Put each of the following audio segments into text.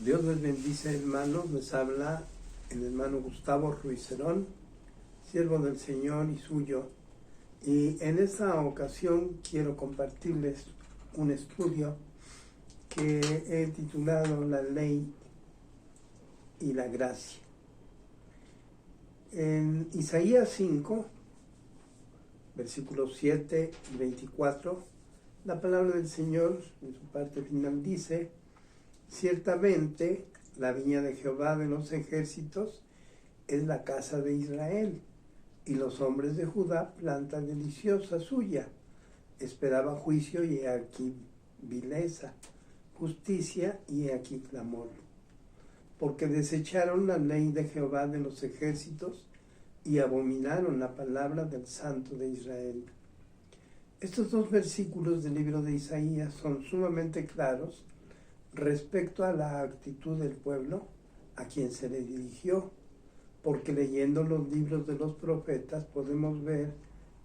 Dios les bendice, hermanos. Les habla el hermano Gustavo Ruiz Cerón, siervo del Señor y suyo. Y en esta ocasión quiero compartirles un estudio que he titulado La Ley y la Gracia. En Isaías 5, versículos 7 y 24, la palabra del Señor en su parte final dice: ciertamente la viña de Jehová de los ejércitos es la casa de Israel, y los hombres de Judá planta deliciosa suya. Esperaba juicio y he aquí vileza, justicia y he aquí clamor. Porque desecharon la ley de Jehová de los ejércitos y abominaron la palabra del Santo de Israel. Estos dos versículos del libro de Isaías son sumamente claros respecto a la actitud del pueblo a quien se le dirigió, porque leyendo los libros de los profetas podemos ver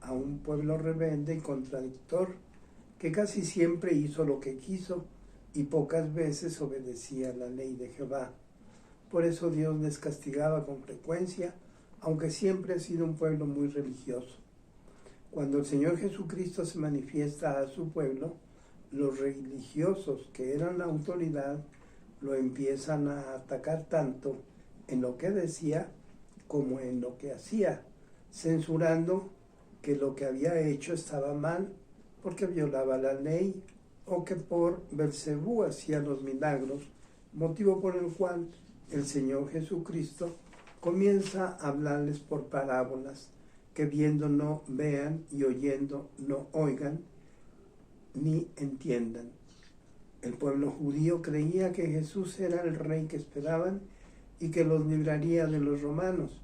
a un pueblo rebelde y contradictor que casi siempre hizo lo que quiso y pocas veces obedecía la ley de Jehová. Por eso Dios les castigaba con frecuencia, aunque siempre ha sido un pueblo muy religioso. Cuando el Señor Jesucristo se manifiesta a su pueblo, los religiosos que eran la autoridad lo empiezan a atacar tanto en lo que decía como en lo que hacía, censurando que lo que había hecho estaba mal porque violaba la ley o que por Belcebú hacía los milagros, motivo por el cual el Señor Jesucristo comienza a hablarles por parábolas, que viendo no vean y oyendo no oigan ni entiendan. El pueblo judío creía que Jesús era el rey que esperaban y que los libraría de los romanos.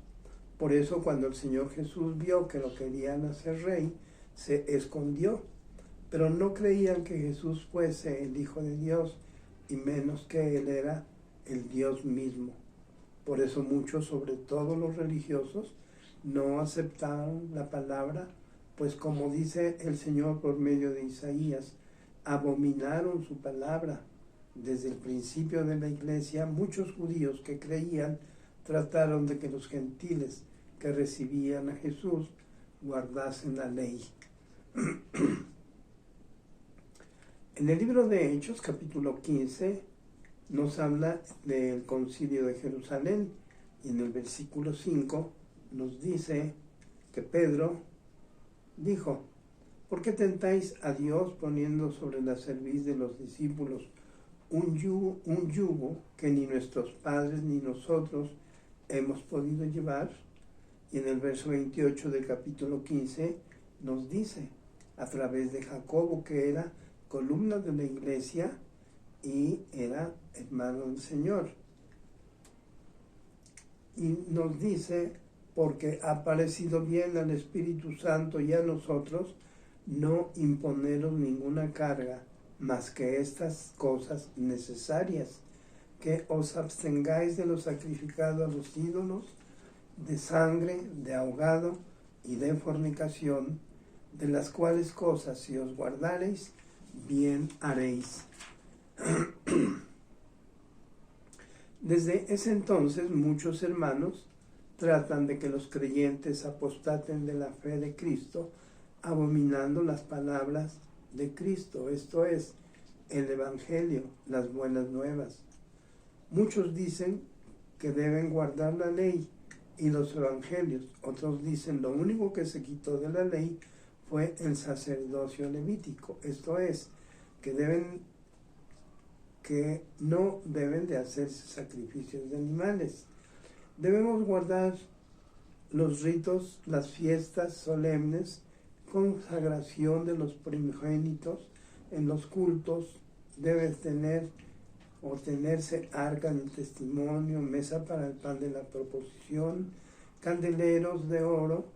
Por eso cuando el Señor Jesús vio que lo querían hacer rey, se escondió, pero no creían que Jesús fuese el Hijo de Dios y menos que Él era el Dios mismo. Por eso muchos, sobre todo los religiosos, no aceptaron la palabra, pues como dice el Señor por medio de Isaías, abominaron su palabra. Desde el principio de la iglesia, muchos judíos que creían trataron de que los gentiles que recibían a Jesús guardasen la ley. En el libro de Hechos, capítulo 15, nos habla del concilio de Jerusalén, y en el versículo 5 nos dice que Pedro dijo: ¿por qué tentáis a Dios poniendo sobre la cerviz de los discípulos un yugo que ni nuestros padres ni nosotros hemos podido llevar? Y en el verso 28 del capítulo 15 nos dice, a través de Jacobo, que era columna de la iglesia y era hermano del Señor. Y nos dice: porque ha parecido bien al Espíritu Santo y a nosotros no imponeros ninguna carga más que estas cosas necesarias, que os abstengáis de lo sacrificado a los ídolos, de sangre, de ahogado y de fornicación, de las cuales cosas si os guardareis, bien haréis. Desde ese entonces muchos hermanos tratan de que los creyentes apostaten de la fe de Cristo, abominando las palabras de Cristo, esto es, el Evangelio, las buenas nuevas. Muchos dicen que deben guardar la ley y los evangelios. Otros dicen lo único que se quitó de la ley fue el sacerdocio levítico, esto es, que no deben de hacerse sacrificios de animales. Debemos guardar los ritos, las fiestas solemnes, consagración de los primogénitos. En los cultos debe tenerse arca del testimonio, mesa para el pan de la proposición, candeleros de oro,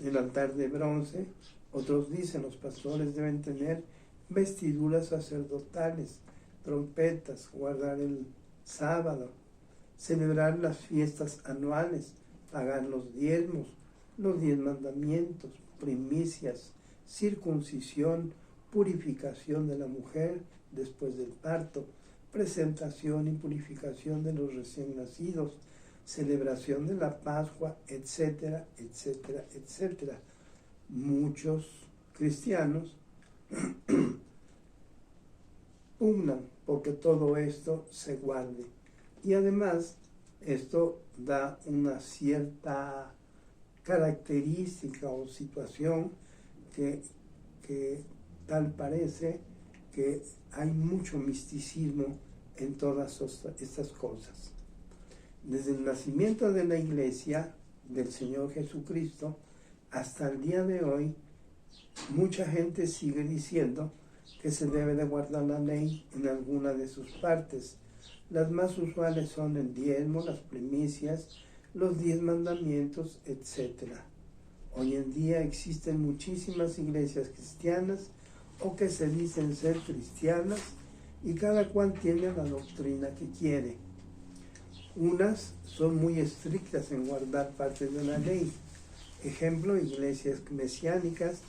el altar de bronce. Otros dicen los pastores deben tener vestiduras sacerdotales, trompetas, guardar el sábado, celebrar las fiestas anuales, pagar los 10 mandamientos, primicias, circuncisión, purificación de la mujer después del parto, presentación y purificación de los recién nacidos, celebración de la Pascua, etcétera, etcétera, etcétera. Muchos cristianos pugnan porque todo esto se guarde. Y además, esto da una cierta característica o situación que tal parece que hay mucho misticismo en todas estas cosas. Desde el nacimiento de la Iglesia del Señor Jesucristo hasta el día de hoy, mucha gente sigue diciendo que se debe de guardar la ley en alguna de sus partes. Las más usuales son el diezmo, las primicias, los 10 mandamientos, etc. Hoy en día existen muchísimas iglesias cristianas o que se dicen ser cristianas y cada cual tiene la doctrina que quiere. Unas son muy estrictas en guardar partes de la ley. Ejemplo, iglesias mesiánicas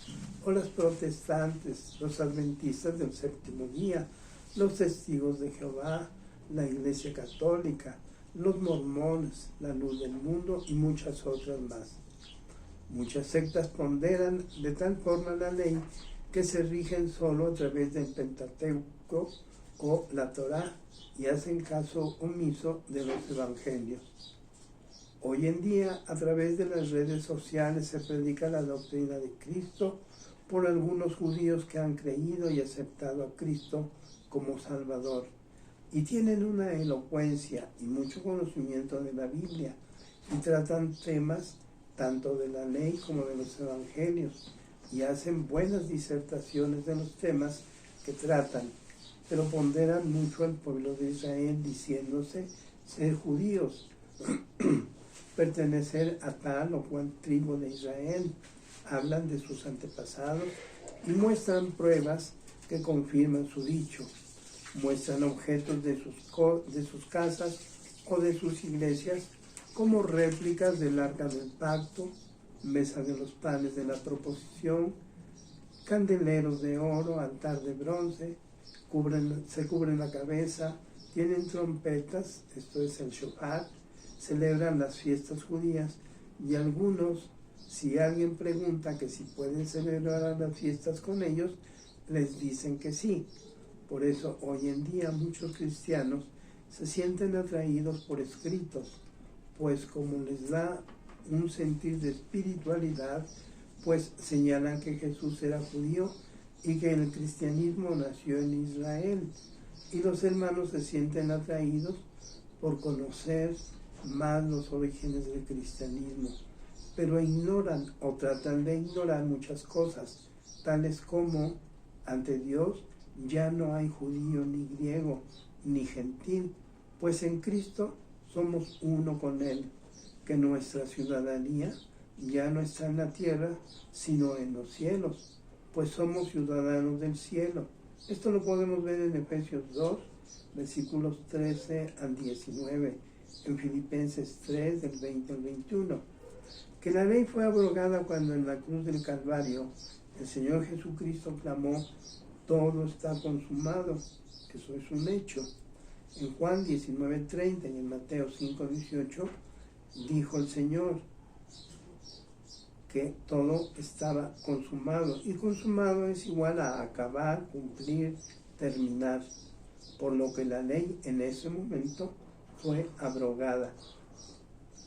o las protestantes, los adventistas del séptimo día, los testigos de Jehová, la iglesia católica, los mormones, la luz del mundo y muchas otras más. Muchas sectas ponderan de tal forma la ley que se rigen solo a través del Pentateuco o la Torá y hacen caso omiso de los evangelios. Hoy en día, a través de las redes sociales se predica la doctrina de Cristo por algunos judíos que han creído y aceptado a Cristo como Salvador y tienen una elocuencia y mucho conocimiento de la Biblia y tratan temas tanto de la ley como de los evangelios y hacen buenas disertaciones de los temas que tratan, pero ponderan mucho al pueblo de Israel diciéndose ser judíos, pertenecer a tal o cual tribu de Israel, hablan de sus antepasados y muestran pruebas que confirman su dicho, muestran objetos de sus casas o de sus iglesias como réplicas del arca del pacto, mesa de los panes de la proposición, candeleros de oro, altar de bronce, se cubren la cabeza, tienen trompetas, esto es el shofar, celebran las fiestas judías y algunos, si alguien pregunta que si pueden celebrar las fiestas con ellos, les dicen que sí. Por eso hoy en día muchos cristianos se sienten atraídos por escritos, pues como les da un sentir de espiritualidad, pues señalan que Jesús era judío y que el cristianismo nació en Israel. Y los hermanos se sienten atraídos por conocer más los orígenes del cristianismo, pero ignoran o tratan de ignorar muchas cosas, tales como ante Dios ya no hay judío ni griego ni gentil, pues en Cristo somos uno con Él, que nuestra ciudadanía ya no está en la tierra, sino en los cielos, pues somos ciudadanos del cielo. Esto lo podemos ver en Efesios 2, versículos 13 al 19, en Filipenses 3, del 20 al 21. Que la ley fue abrogada cuando en la cruz del Calvario el Señor Jesucristo clamó, todo está consumado. Eso es un hecho. En Juan 19:30 y en Mateo 5:18 dijo el Señor que todo estaba consumado. Y consumado es igual a acabar, cumplir, terminar. Por lo que la ley en ese momento fue abrogada,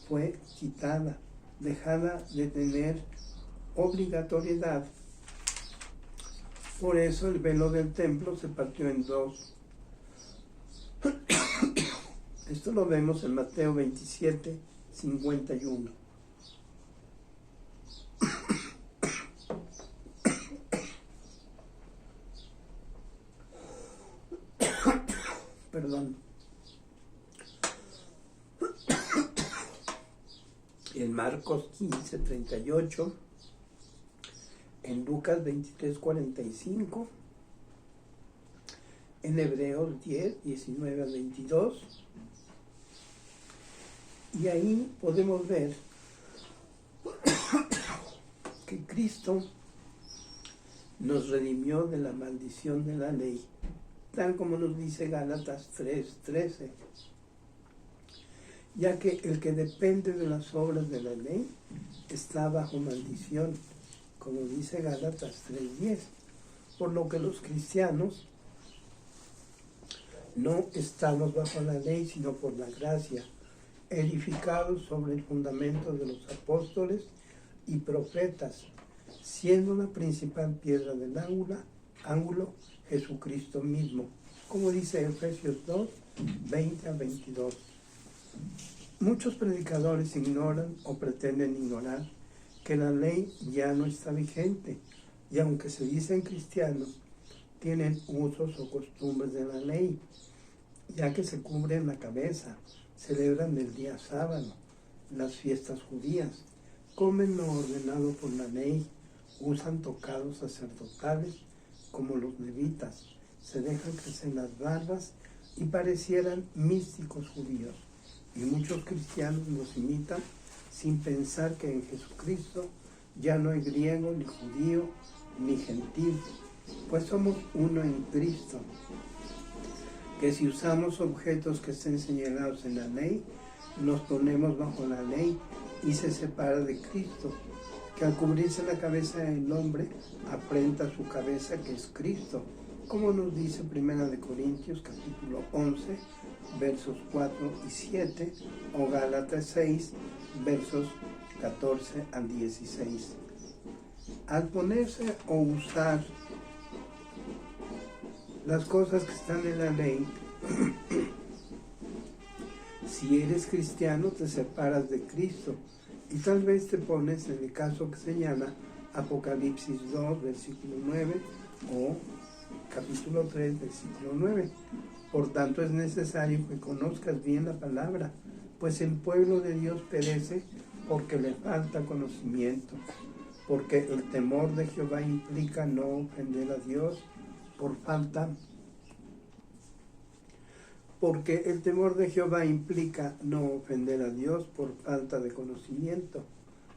fue quitada, dejada de tener obligatoriedad. Por eso el velo del templo se partió en dos. Esto lo vemos en Mateo 27:51. Perdón. En Marcos 15:38, en Lucas 23:45, en Hebreos 10:19 al 22, y ahí podemos ver que Cristo nos redimió de la maldición de la ley tal como nos dice Gálatas 3:13, ya que el que depende de las obras de la ley está bajo maldición, como dice Gálatas 3:10, por lo que los cristianos no estamos bajo la ley, sino por la gracia, edificados sobre el fundamento de los apóstoles y profetas, siendo la principal piedra del ángulo Jesucristo mismo, como dice Efesios 2:20-22. Muchos predicadores ignoran o pretenden ignorar que la ley ya no está vigente, y aunque se dicen cristianos, tienen usos o costumbres de la ley, ya que se cubren la cabeza, celebran el día sábado, las fiestas judías, comen lo ordenado por la ley, usan tocados sacerdotales como los levitas, se dejan crecer las barbas y parecieran místicos judíos. Y muchos cristianos los imitan sin pensar que en Jesucristo ya no hay griego, ni judío, ni gentil, pues somos uno en Cristo. Que si usamos objetos que estén señalados en la ley, nos ponemos bajo la ley y se separa de Cristo, que al cubrirse la cabeza del hombre, afrenta su cabeza, que es Cristo, como nos dice 1 Corintios capítulo 11, versos 4 y 7, o Gálatas 6, versos 14 al 16. Al ponerse o usar las cosas que están en la ley, si eres cristiano te separas de Cristo y tal vez te pones en el caso que señala Apocalipsis 2, versículo 9 o capítulo 3, versículo 9. Por tanto es necesario que conozcas bien la palabra, pues el pueblo de Dios perece porque le falta conocimiento, porque el temor de Jehová implica no ofender a Dios porque el temor de Jehová implica no ofender a Dios por falta de conocimiento,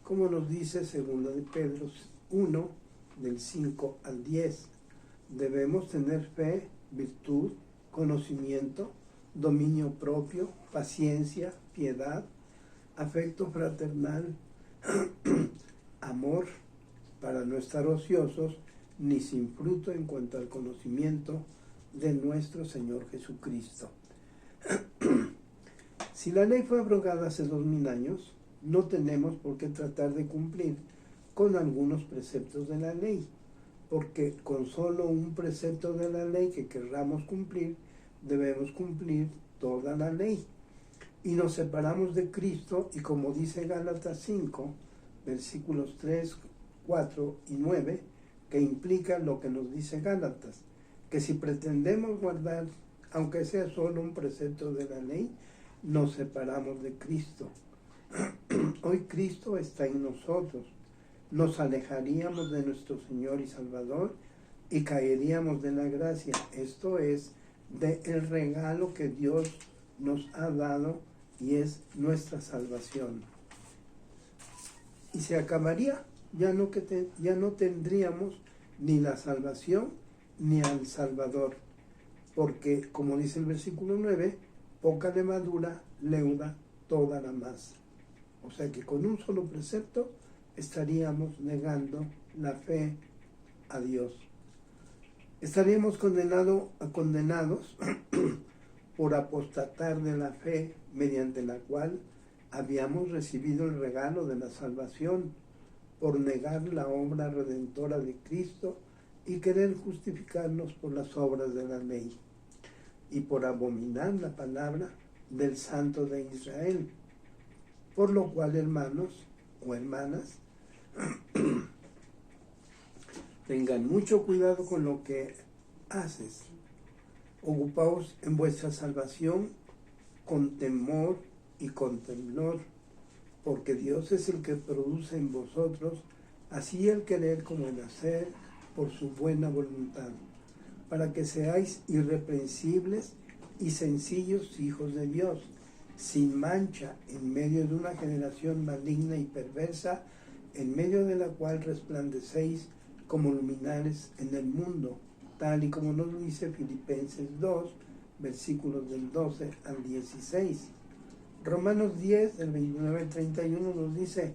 como nos dice 2 de Pedro 1, del 5 al 10. Debemos tener fe, virtud, conocimiento, dominio propio, paciencia, piedad, afecto fraternal, amor, para no estar ociosos ni sin fruto en cuanto al conocimiento de nuestro Señor Jesucristo. Si la ley fue abrogada hace 2000 años, no tenemos por qué tratar de cumplir con algunos preceptos de la ley, porque con solo un precepto de la ley que querramos cumplir, debemos cumplir toda la ley. Y nos separamos de Cristo, y como dice Gálatas 5, versículos 3, 4 y 9, que implica lo que nos dice Gálatas, que si pretendemos guardar, aunque sea solo un precepto de la ley, nos separamos de Cristo. Hoy Cristo está en nosotros. Nos alejaríamos de nuestro Señor y Salvador y caeríamos de la gracia, esto es, del regalo que Dios nos ha dado y es nuestra salvación. Y se acabaría, ya no tendríamos ni la salvación ni al Salvador, porque como dice el versículo 9, poca levadura leuda toda la masa. O sea que con un solo precepto estaríamos negando la fe a Dios. Estaríamos condenados por apostatar de la fe mediante la cual habíamos recibido el regalo de la salvación, por negar la obra redentora de Cristo y querer justificarnos por las obras de la ley, y por abominar la palabra del Santo de Israel. Por lo cual, hermanos o hermanas, tengan mucho cuidado con lo que haces. Ocupaos en vuestra salvación con temor y con temblor, porque Dios es el que produce en vosotros así el querer como el hacer por su buena voluntad, para que seáis irreprensibles y sencillos hijos de Dios, sin mancha en medio de una generación maligna y perversa, en medio de la cual resplandecéis como luminares en el mundo, tal y como nos dice Filipenses 2, versículos del 12 al 16. Romanos 10, del 29 al 31 nos dice: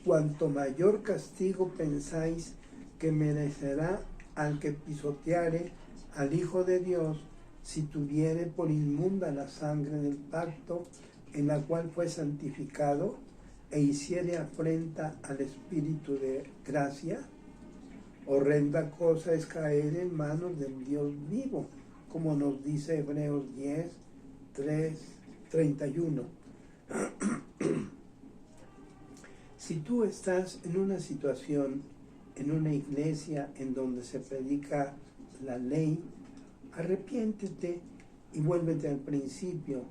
cuanto mayor castigo pensáis que merecerá al que pisoteare al Hijo de Dios, si tuviere por inmunda la sangre del pacto en la cual fue santificado, e hiciere afrenta al Espíritu de gracia. Horrenda cosa es caer en manos del Dios vivo, como nos dice Hebreos 10, 3, 31. Si tú estás en una situación, en una iglesia en donde se predica la ley, arrepiéntete y vuélvete al principio.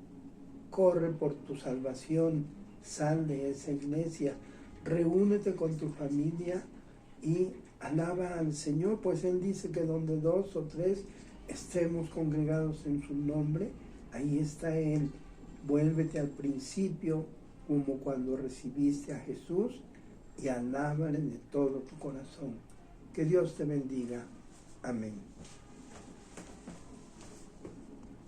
Corre por tu salvación, sal de esa iglesia, reúnete con tu familia y alaba al Señor, pues Él dice que donde 2 o 3 estemos congregados en su nombre, ahí está Él. Vuélvete al principio, como cuando recibiste a Jesús, y alábale de todo tu corazón. Que Dios te bendiga. Amén.